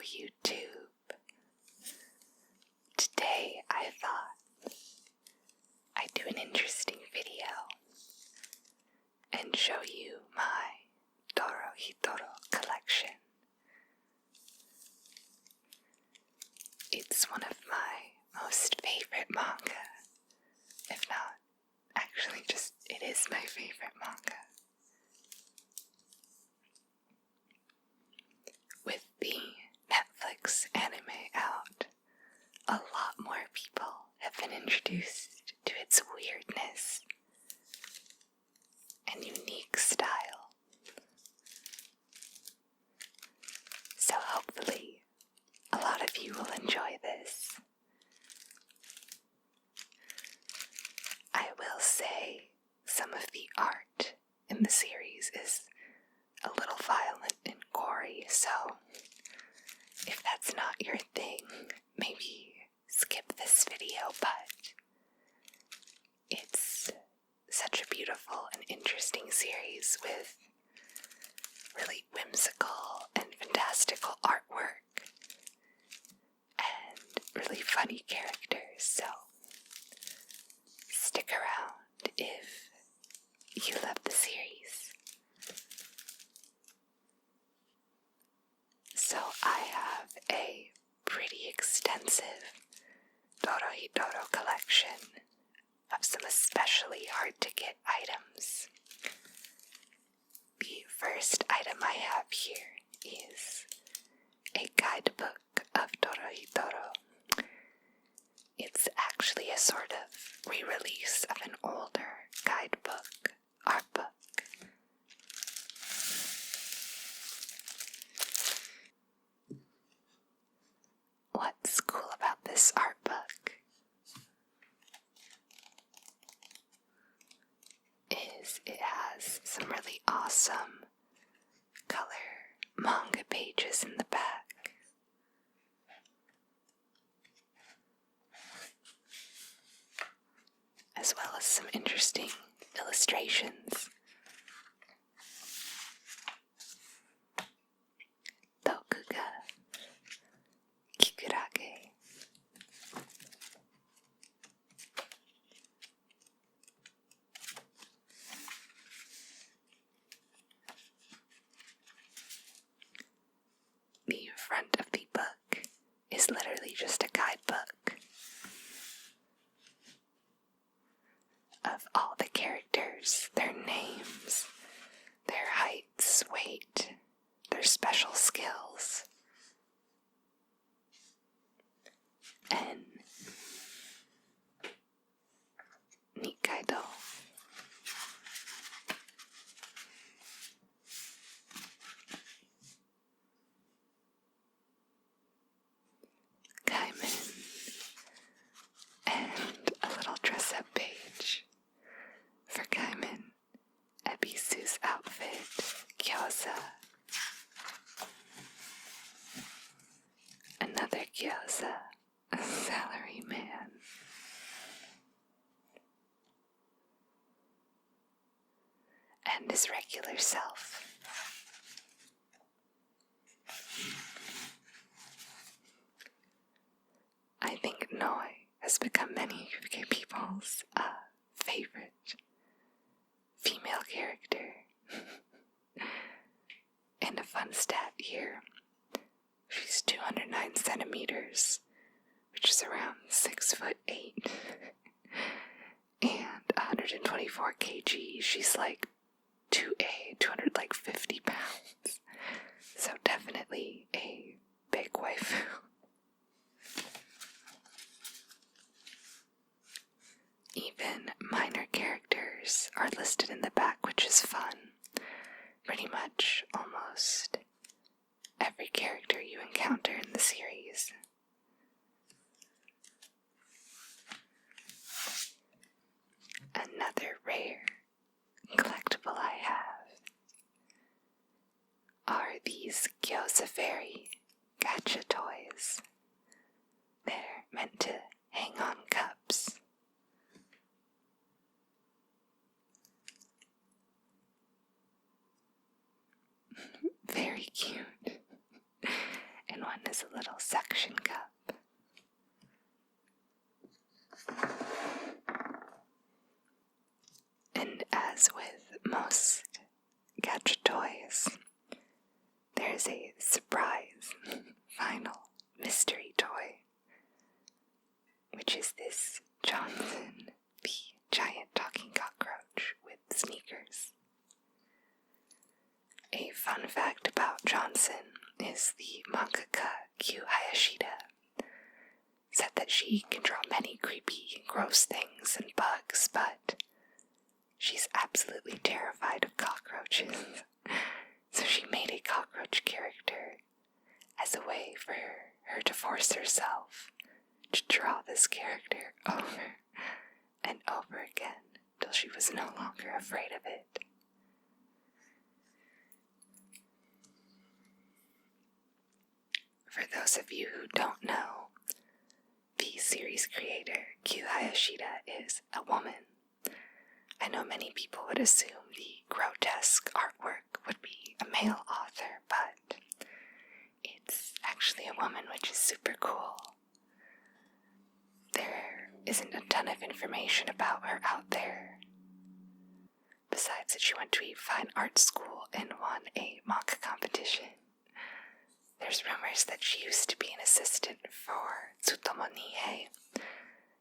YouTube. Today I thought I'd do an interesting video and show you my Dorohedoro collection. It's one of my most favorite manga, if not, actually just, it is my favorite manga. With the Netflix anime out, a lot more people have been introduced to its weirdness and unique style. So hopefully, a lot of you will enjoy this. I will say some of the art in the series is a little violent and gory, so if that's not your thing, maybe skip this video, but it's such a beautiful and interesting series with really whimsical and fantastical artwork and really funny characters, so stick around if you love the series. So I have a pretty extensive Dorohedoro collection of some especially hard to get items. The first item I have here is a guidebook of Dorohedoro. It's actually a sort of re-release of an older guidebook, art book. What's cool about this art book is it has some really awesome color manga pages in the back. As well as some interesting illustrations. Tokuga, Kikurage. The front of the book is literally just a guidebook of all the characters, their names, their heights, weight, their special skills, and Nikkaido. Caiman, and a little dress-up page for Caiman, Ebisu's outfit, Gyoza, another Gyoza, a salary man, and his regular self. I think Noi has become many people's favorite female character. And a fun stat here, she's 209 centimeters, which is around 6'8", and 124 kg. She's like 250 pounds. So definitely a big waifu. Even minor characters are listed in the back, which is fun. Pretty much almost every character you encounter in the series. Another rare collectible I have are these Gyoza Fairy gacha toys. They're meant to hang on cups. Very cute. And one is a little suction cup. And as with most gacha toys, there's a surprise final mystery toy, which is this Johnson, the giant talking cockroach with sneakers. A fun fact about Johnson is the mangaka Q Hayashida said that she can draw many creepy and gross things and bugs, but she's absolutely terrified of cockroaches. So she made a cockroach character as a way for her to force herself to draw this character over and over again till she was no longer afraid of it. For those of you who don't know, the series creator, Q Hayashida, is a woman. I know many people would assume the grotesque artwork would be a male author, but it's actually a woman, which is super cool. There isn't a ton of information about her out there, besides that she went to a fine art school and won a manga competition. There's rumors that she used to be an assistant for Tsutomu Nihei,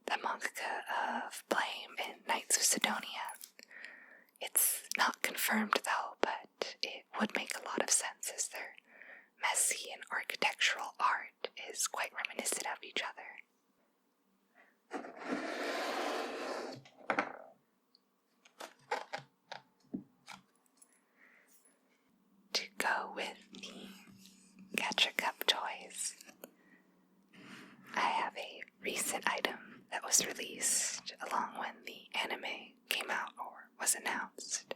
the mangaka of Blame and Knights of Sidonia. It's not confirmed though, but it would make a lot of sense as their messy and architectural art is quite reminiscent of each other. To go with the Gacha Cup toys, I have a recent item that was released along when the anime came out or was announced.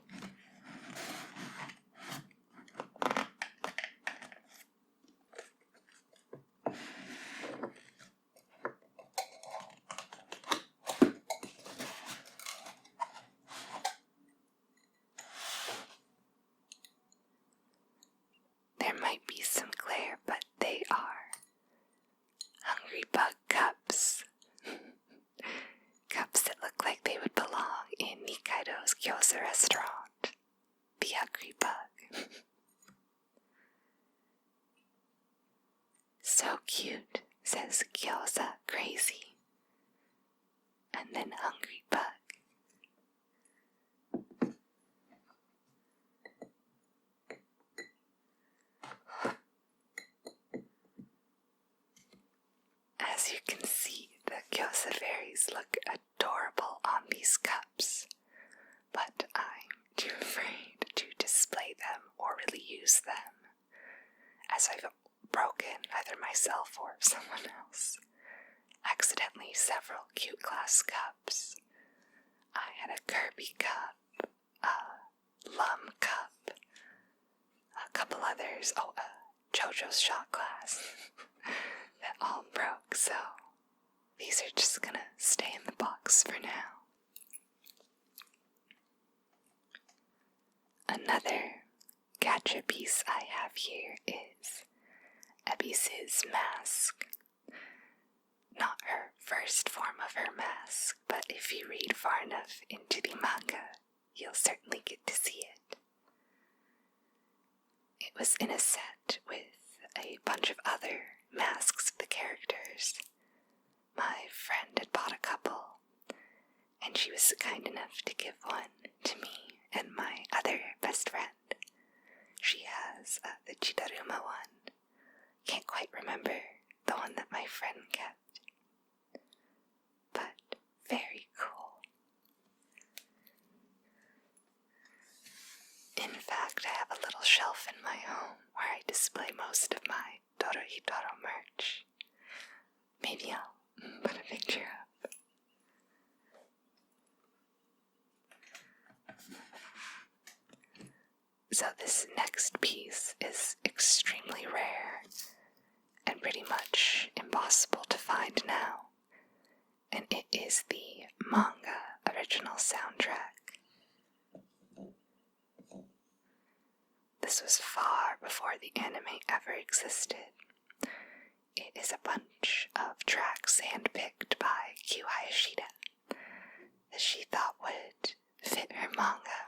There might be some glare, but they are Hungry Bug cups. Cups that look like they would belong in Nikaido's Gyoza restaurant. The Hungry Bug. So cute, says Gyoza crazy. And then Hungry Bug. As you can see, the Gyoza fairies look adorable on these cups, but I'm too afraid to display them or really use them, as I've broken either myself or someone else accidentally several cute glass cups. I had a Kirby cup, a Lum cup, a couple others, JoJo's shot glass. That all broke, so these are just gonna stay in the box for now. Another gacha piece I have here is Abyss's mask. Not her first form of her mask, but if you read far enough into the manga, you'll certainly get to see it. It was in a set with a bunch of other masks of the characters. My friend had bought a couple, and she was kind enough to give one to me and my other best friend. She has the Chidaruma one. Can't quite remember the one that my friend kept, but very cool. In fact, I have a little shelf in my home where I display most of my Dorohedoro merch. Maybe I'll put a picture up. So this next piece is extremely rare and pretty much impossible to find now, and it is the manga original soundtrack. This was far before the anime ever existed, it is a bunch of tracks handpicked by Q Hayashida that she thought would fit her manga.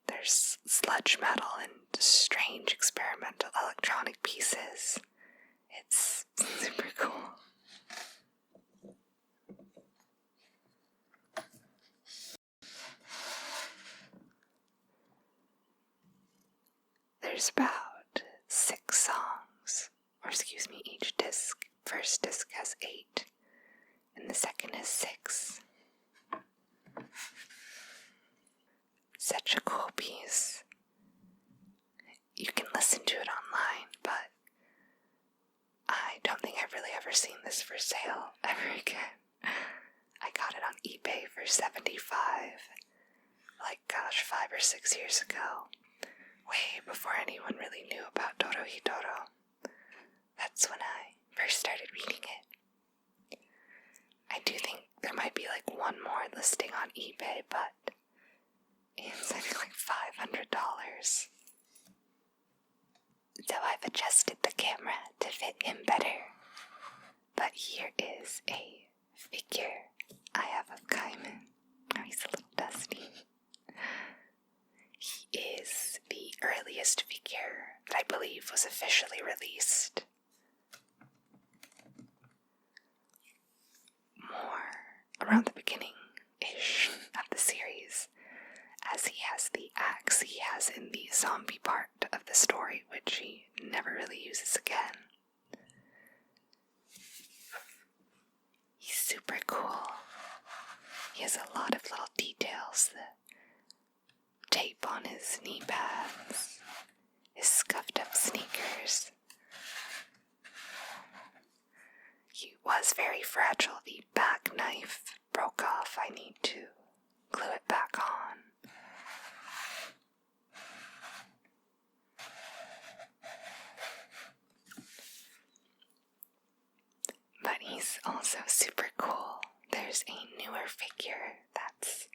There's sludge metal and strange experimental electronic pieces. It's super cool. There's about 6 songs, each disc. First disc has 8, and the second has 6. Such a cool piece. You can listen to it online, but I don't think I've really ever seen this for sale ever again. I got it on eBay for $75, 5 or 6 years ago. Way before anyone really knew about Dorohedoro. That's when I first started reading it. I do think there might be one more listing on eBay, but it's I think $500. So I've adjusted the camera to fit him better. But here is a figure I have of Caiman. Oh, he's a little dusty. He is the earliest figure that I believe was officially released. More around the beginning-ish of the series, as he has the axe he has in the zombie part of the story, which he never really uses again. He's super cool. He has a lot of little details. The tape on his knee pads, his scuffed up sneakers. He was very fragile. The back knife broke off. I need to glue it back on. But he's also super cool. There's a newer figure that's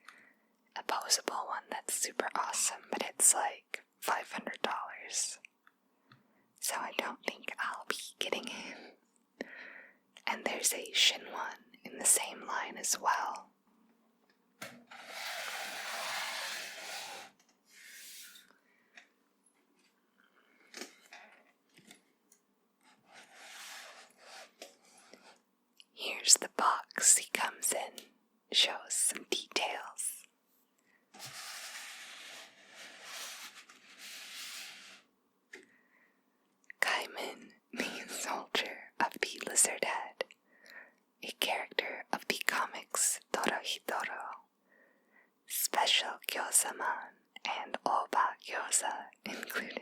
a posable one that's super awesome, but it's $500. So I don't think I'll be getting him. And there's a Shin one in the same line as well. Here's the box he comes in, shows some details. Caiman, the soldier of the Lizard Head, a character of the comics Dorohedoro, special Gyoza man and Oba Gyoza included.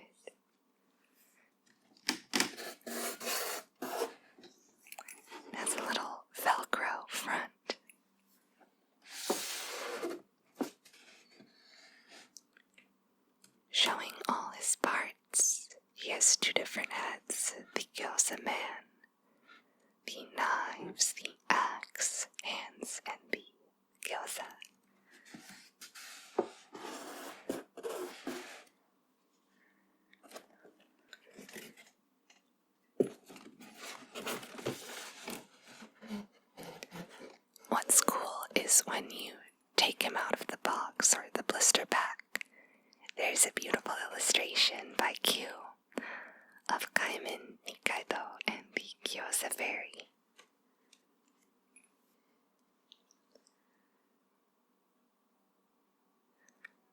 It has a little Velcro front. Showing all his parts. He has 2 different heads, the Gyoza man, the knives, the axe, hands, and the Gyoza. What's cool is when you take him out of the box or the blister pack, there's a beautiful illustration by Q of Caiman, Nikaido, and the Gyoza fairy.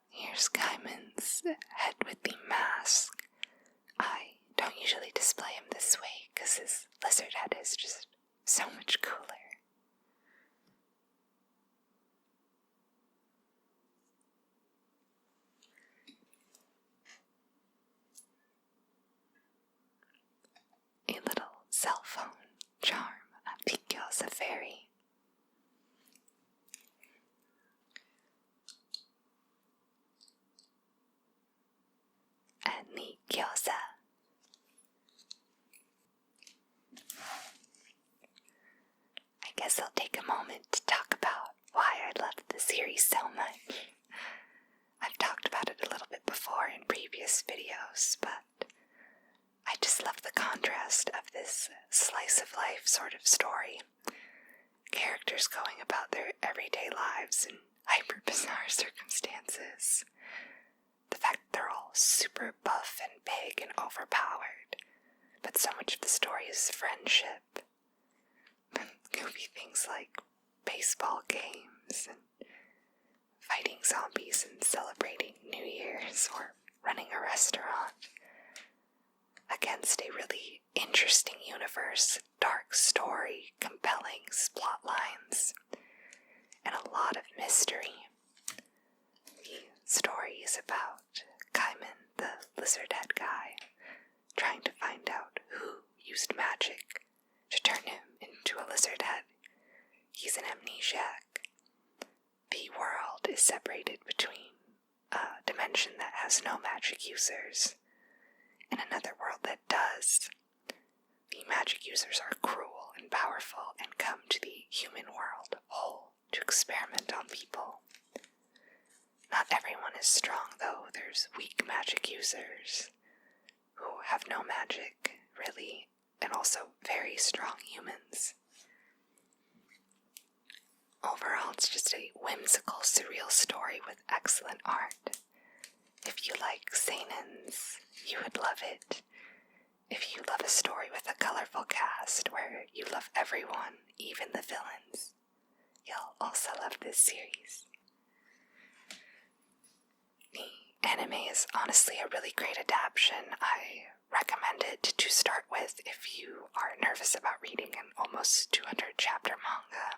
Here's Caiman's head with the mask. I don't usually display him this way because his lizard head is just so much cooler. A little cell phone charm of the Gyoza fairy. And the Gyoza. I guess I'll take a moment to talk about why I love the series so much. I've talked about it a little bit before in previous videos, but I just love the contrast of this slight slice-of-life sort of story. Characters going about their everyday lives in hyper-bizarre circumstances. The fact that they're all super buff and big and overpowered, but so much of the story is friendship. Goofy things like baseball games and fighting zombies and celebrating New Year's or running a restaurant. Against a really interesting universe, dark story, compelling plot lines, and a lot of mystery. The story is about Caiman, the lizard head guy, trying to find out who used magic to turn him into a lizard head. He's an amnesiac. The world is separated between a dimension that has no magic users and another world that does. The magic users are cruel and powerful and come to the human world whole to experiment on people. Not everyone is strong, though. There's weak magic users who have no magic, really, and also very strong humans. Overall, it's just a whimsical, surreal story with excellent art. If you like seinens, you would love it. If you love a story with a colorful cast where you love everyone, even the villains, you'll also love this series. The anime is honestly a really great adaptation. I recommend it to start with if you are nervous about reading an almost 200 chapter manga.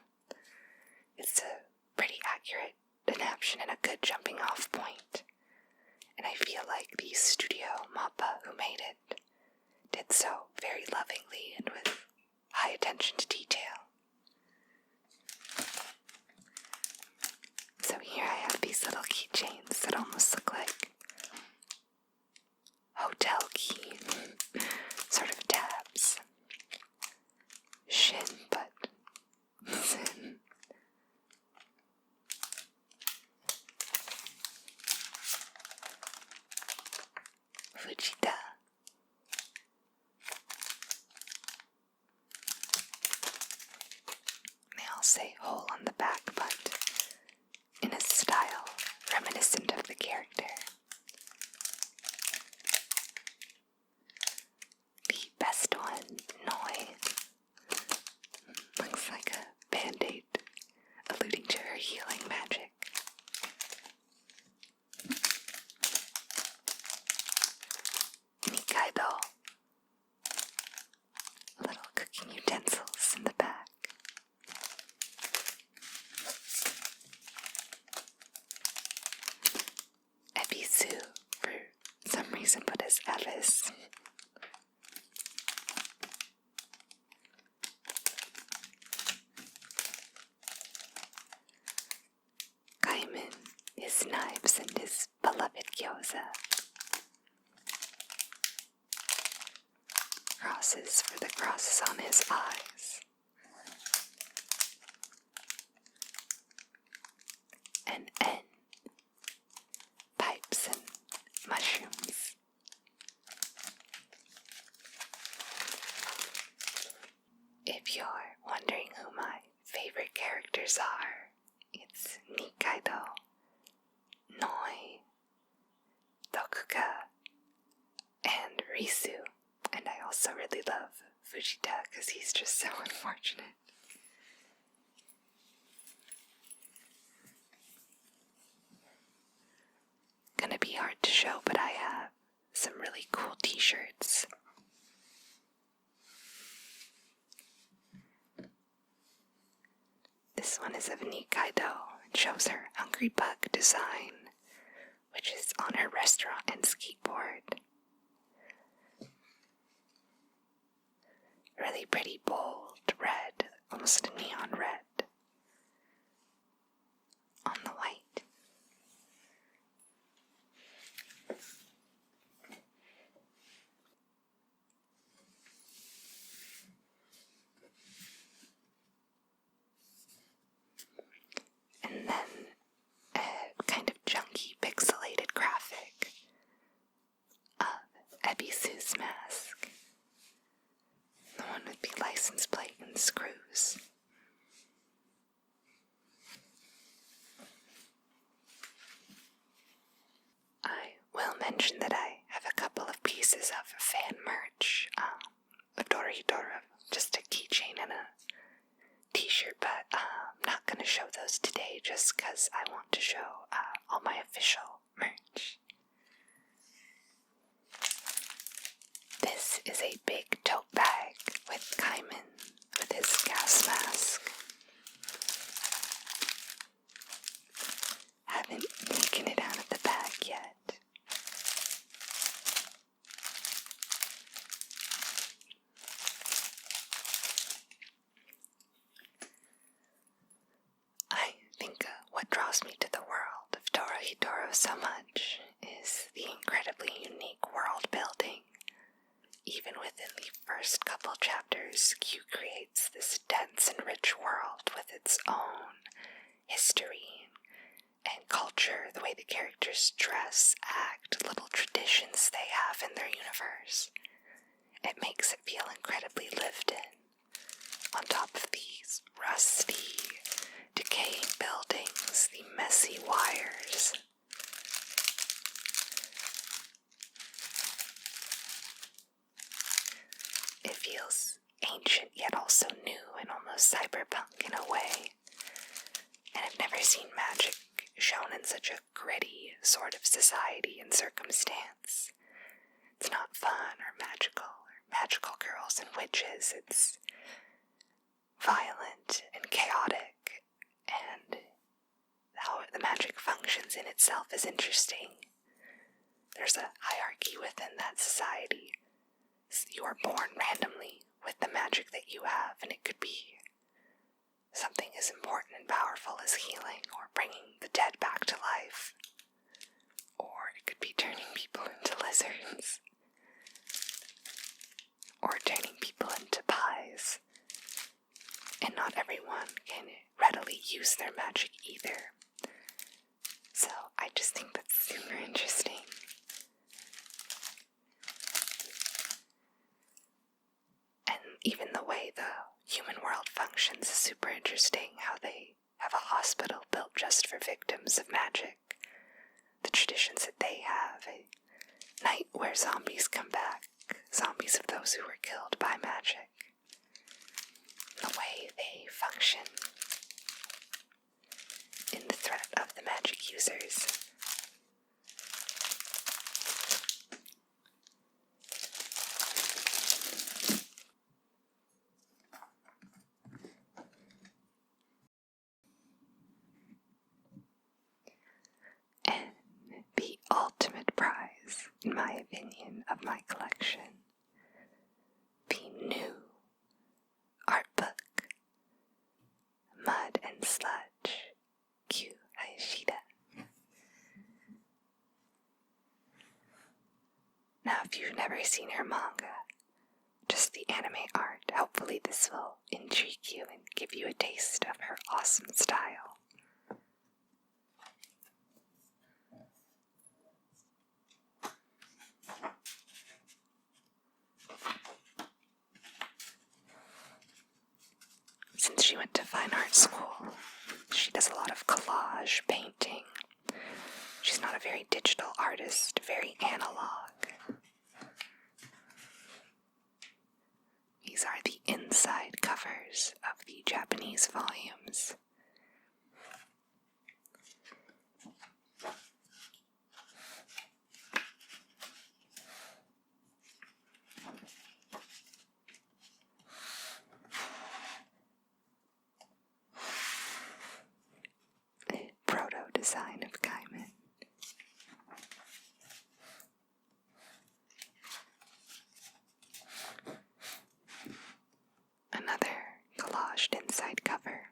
It's a pretty accurate adaptation and a good jumping off point. And I feel like the studio MAPPA who made it did so very lovingly and with high attention to detail. So here I have these little keychains that almost look like hotel key sort of tabs. Shin, but sin. Fujita. They all say hole on the back, but in a style reminiscent of the character. The best one, Noi, looks like a band-aid alluding to her healing magic. Nikaido, little cooking utensils in the back. Ebisu, for some reason, put as Ellis. Caiman, his knives, and his beloved Gyoza. Crosses for the crosses on his eyes. And N. Pipes and mushrooms. If you're wondering who my favorite characters are, it's Nikaido, Noi, Dokuka, and Risu. And I also really love Fujita because he's just so unfortunate. Gonna be hard to show, but I have some really cool t-shirts. This one is of Nikaido and shows her Hungry Bug design, which is on her restaurant and skateboard. Really pretty bold red, almost a neon red, on the white. And then a kind of junky pixelated graphic of Ebisu's mask. The one with the license plate and screws. I will mention that I have a couple of pieces of fan merch, a Dorohedoro, just a keychain and a t-shirt, but I'm not going to show those today just because I want to show all my official merch. This is a big tote bag with Caiman with his gas mask. Haven't taken it out of the bag yet. I think what draws me to the world of Dorohedoro so much is the incredibly unique world building. Even within the first couple chapters, Q creates this dense and rich world with its own history and culture, the way the characters dress, act, little traditions they have in their universe. It makes it feel incredibly lived in. On top of these rusty, decaying buildings, the messy wires, it feels ancient yet also new and almost cyberpunk in a way. And I've never seen magic shown in such a gritty sort of society and circumstance. It's not fun or magical girls and witches. It's violent and chaotic, and how the magic functions in itself is interesting. There's a hierarchy within that society. You are born randomly with the magic that you have, and it could be something as important and powerful as healing or bringing the dead back to life. Or it could be turning people into lizards. Or turning people into pies. And not everyone can readily use their magic either. So I just think that's super interesting. And even the way the human world functions is super interesting, how they have a hospital built just for victims of magic. The traditions that they have, a night where zombies come back, zombies of those who were killed by magic. The way they function in the threat of the magic users. And the ultimate prize, in my opinion, of my collection, the new art book, Mud and Sludge, Keychains. Now, if you've never seen her manga, just the anime art, hopefully this will intrigue you and give you a taste of her awesome style. Since she went to fine art school, she does a lot of collage painting. She's not a very digital artist, very analog. These are the inside covers of the Japanese volumes. Design of Caiman. Another collaged inside cover.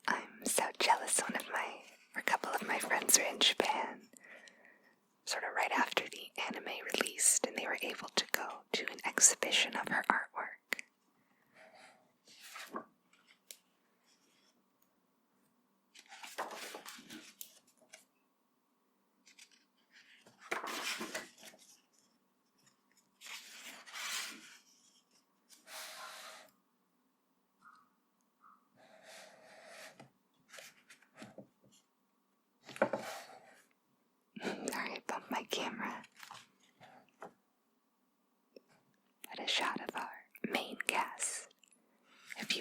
I'm so jealous. A couple of my friends are in Japan, sort of right after the anime released, and they were able to go to an exhibition of her artwork.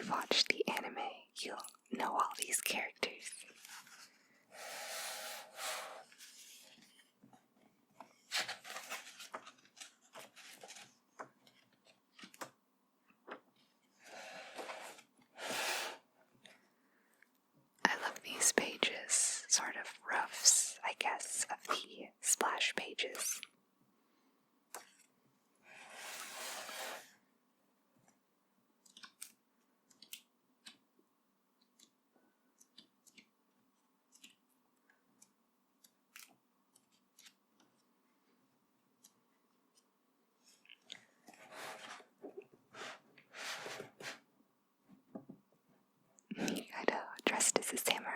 you've watched the anime, you'll know all these characters. I love these pages, sort of roughs, I guess, of the splash pages. Mikado dressed as a samurai.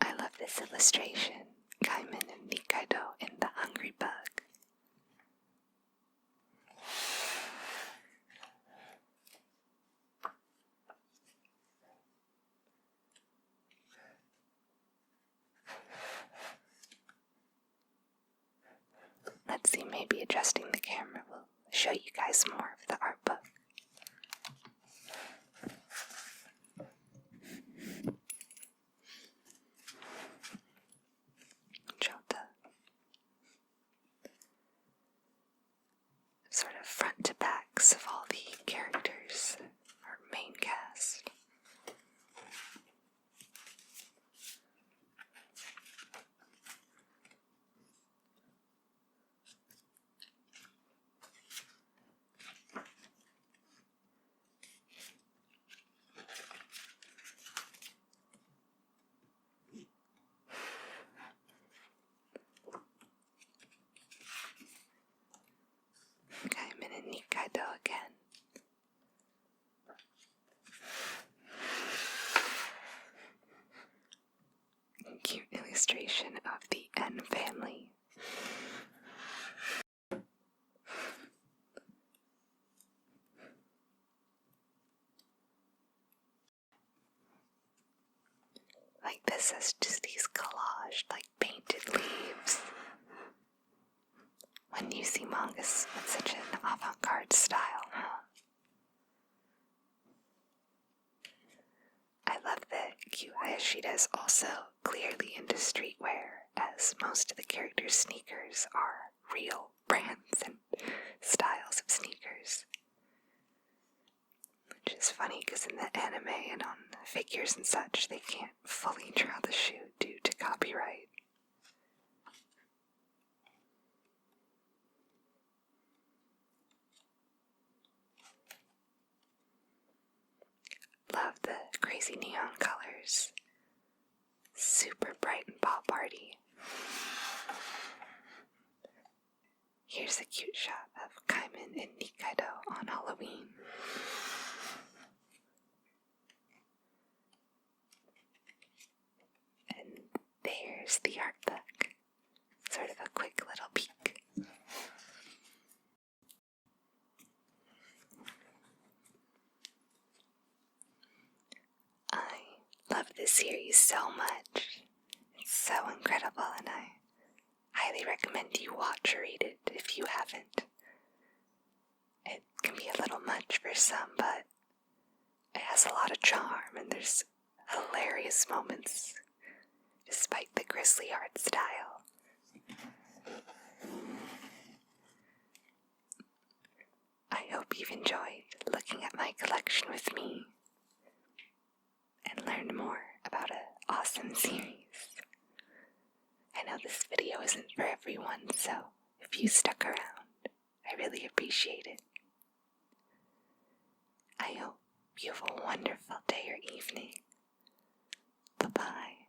I love this illustration, Caiman and Mikado in the Hungry Bug. Let's see, maybe adjusting the camera will show you guys more of the art book. Tote. Sort of front to backs of all the characters, our main cast. Caiman and Mikado again. Cute illustration of the N family. Like this is just these collaged, like painted leaves. When you see mangas with such an avant-garde style, huh? I love that Hayashida is also clearly into streetwear, as most of the characters' sneakers are real brands and styles of sneakers. Which is funny because in the anime and on figures and such, they can't fully draw the shoe due to copyright. Love the crazy neon colors. Super bright and pop-arty. Here's a cute shot of Caiman and Mikado on Halloween. And there's the art book. Sort of a quick little peek. I love this series so much. It's so incredible, and I highly recommend you watch or read it if you haven't. It can be a little much for some, but it has a lot of charm, and there's hilarious moments despite the grisly art style. I hope you've enjoyed looking at my collection with me and learned more about an awesome series. I know this video isn't for everyone, so if you stuck around, I really appreciate it. I hope you have a wonderful day or evening. Bye-bye.